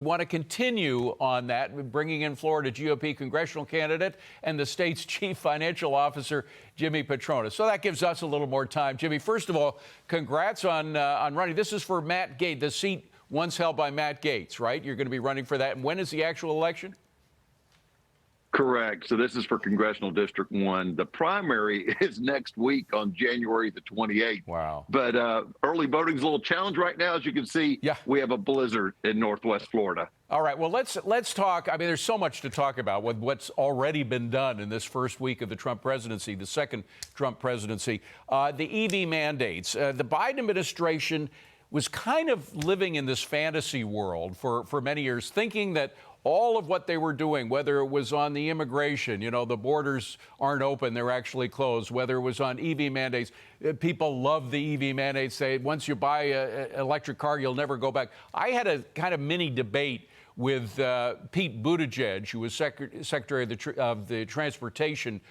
Want to continue on that, bringing in Florida GOP congressional candidate and the state's chief financial officer, Jimmy Patronis. So that gives us a little more time. Jimmy, first of all, congrats on running. This is for Matt Gaetz, the seat once held by Matt Gaetz, right? You're going to be running for that. And when is the actual election? Correct. So this is for Congressional District 1. The primary is next week on January the 28th. Wow. But early voting is a little challenge right now. As you can see, we have a blizzard in Northwest Florida. All right. Well, let's talk. I mean, there's so much to talk about with what's already been done in this first week of the Trump presidency, the second Trump presidency. The EV mandates. The Biden administration was kind of living in this fantasy world for many years, thinking that all of what they were doing, whether it was on the immigration, the borders aren't open, they're actually closed, whether it was on EV mandates, people love the EV mandates. Say once you buy an electric car, you'll never go back. I had a kind of mini debate with Pete Buttigieg, who was Secretary of the Transportation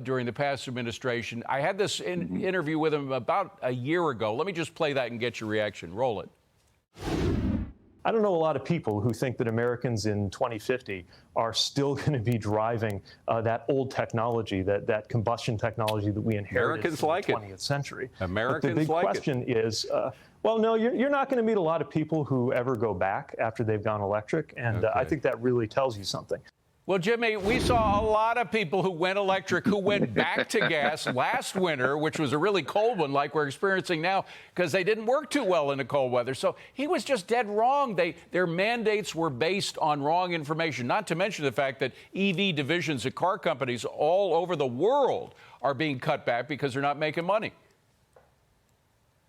during the past administration. I had this interview with him about a year ago. Let me just play that and get your reaction. Roll it. I don't know a lot of people who think that Americans in 2050 are still going to be driving that old technology, that combustion technology that we inherited from the 20th century. Americans but the big like question is, well, no, you're not going to meet a lot of people who ever go back after they've gone electric, and I think that really tells you something. Well, Jimmy, we saw a lot of people who went electric, who went back to gas last winter, which was a really cold one like we're experiencing now, because they didn't work too well in the cold weather. So he was just dead wrong. Their mandates were based on wrong information, not to mention the fact that EV divisions at car companies all over the world are being cut back because they're not making money.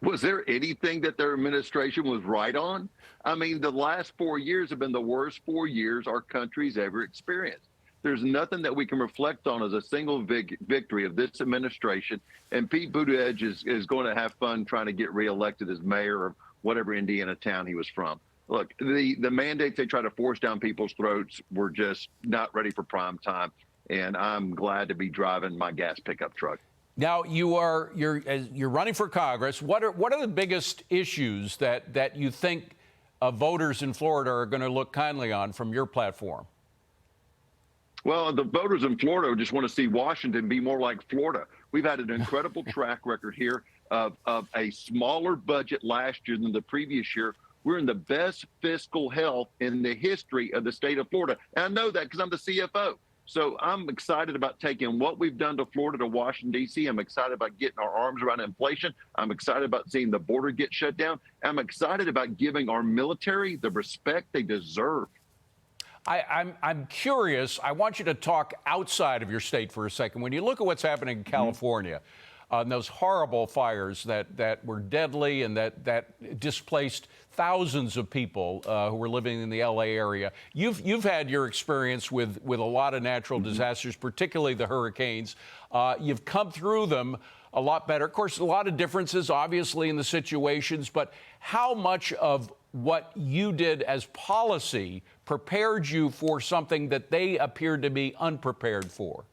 Was there anything that their administration was right on? I mean, the last 4 years have been the worst 4 years our country's ever experienced. There's nothing that we can reflect on as a single victory of this administration. And Pete Buttigieg is going to have fun trying to get reelected as mayor of whatever Indiana town he was from. Look, the mandates they try to force down people's throats were just not ready for prime time. And I'm glad to be driving my gas pickup truck. Now you're running for Congress. What are the biggest issues that you think voters in Florida are going to look kindly on from your platform? Well, the voters in Florida just want to see Washington be more like Florida. We've had an incredible track record here of a smaller budget last year than the previous year. We're in the best fiscal health in the history of the state of Florida. And I know that because I'm the CFO. So I'm excited about taking what we've done to Florida to Washington, D.C. I'm excited about getting our arms around inflation. I'm excited about seeing the border get shut down. I'm excited about giving our military the respect they deserve. I'm curious. I want you to talk outside of your state for a second. When you look at what's happening in California, those horrible fires that were deadly and that displaced thousands of people who were living in the L.A. area. You've had your experience with a lot of natural disasters, particularly the hurricanes. You've come through them a lot better. Of course, a lot of differences, obviously, in the situations, but how much of what you did as policy prepared you for something that they appeared to be unprepared for?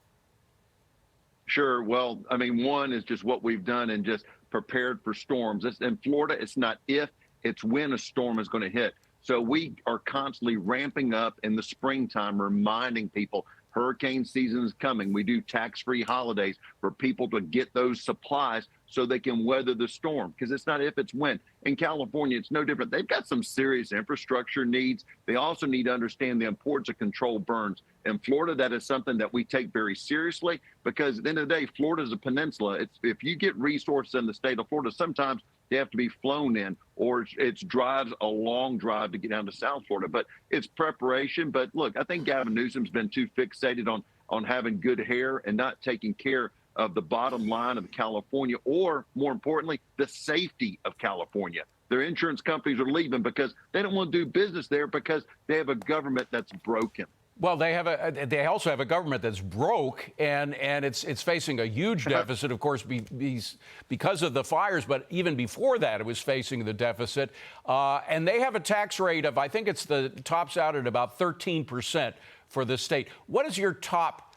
Sure. Well, I mean, one is just what we've done and just prepared for storms. In Florida, it's not if, it's when a storm is going to hit. So we are constantly ramping up in the springtime, reminding people hurricane season is coming. We do tax-free holidays for people to get those supplies so they can weather the storm, because it's not if, it's when. In California, it's no different. They've got some serious infrastructure needs. They also need to understand the importance of controlled burns. In Florida, that is something that we take very seriously, because at the end of the day, Florida is a peninsula. If you get resources in the state of Florida, sometimes they have to be flown in, or it's drives a long drive to get down to South Florida. But it's preparation. But look, I think Gavin Newsom's been too fixated on having good hair and not taking care of the bottom line of California, or more importantly, the safety of California. Their insurance companies are leaving because they don't want to do business there because they have a government that's broken. Well, they also have a government that's broke, and it's facing a huge deficit, of course, because of the fires. But even before that, it was facing the deficit. And they have a tax rate of, I think it's tops out at about 13% for the state. What is your top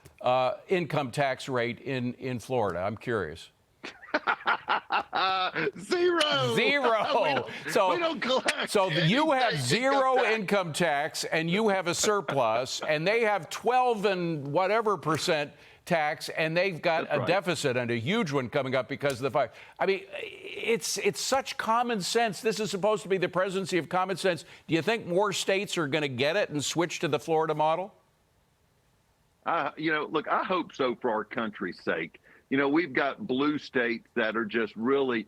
income tax rate in Florida? I'm curious. Zero. Zero. So we don't collect. So you have anything zero tax. income tax, and you have a surplus, and they have 12 and whatever percent tax, and they've got That's a right. deficit and a huge one coming up because of the fire. I mean, it's such common sense. This is supposed to be the presidency of common sense. Do you think more states are going to get it and switch to the Florida model? Look, I hope so for our country's sake. We've got blue states that are just really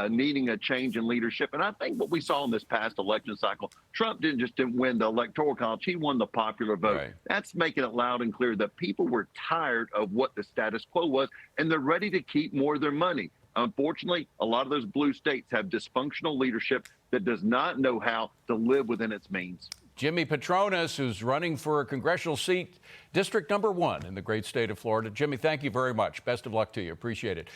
needing a change in leadership. And I think what we saw in this past election cycle, Trump didn't win the electoral college. He won the popular vote. Right. That's making it loud and clear that people were tired of what the status quo was, and they're ready to keep more of their money. Unfortunately, a lot of those blue states have dysfunctional leadership that does not know how to live within its means. Jimmy Patronis, who's running for a congressional seat, District number 1 in the great state of Florida. Jimmy, thank you very much. Best of luck to you. Appreciate it.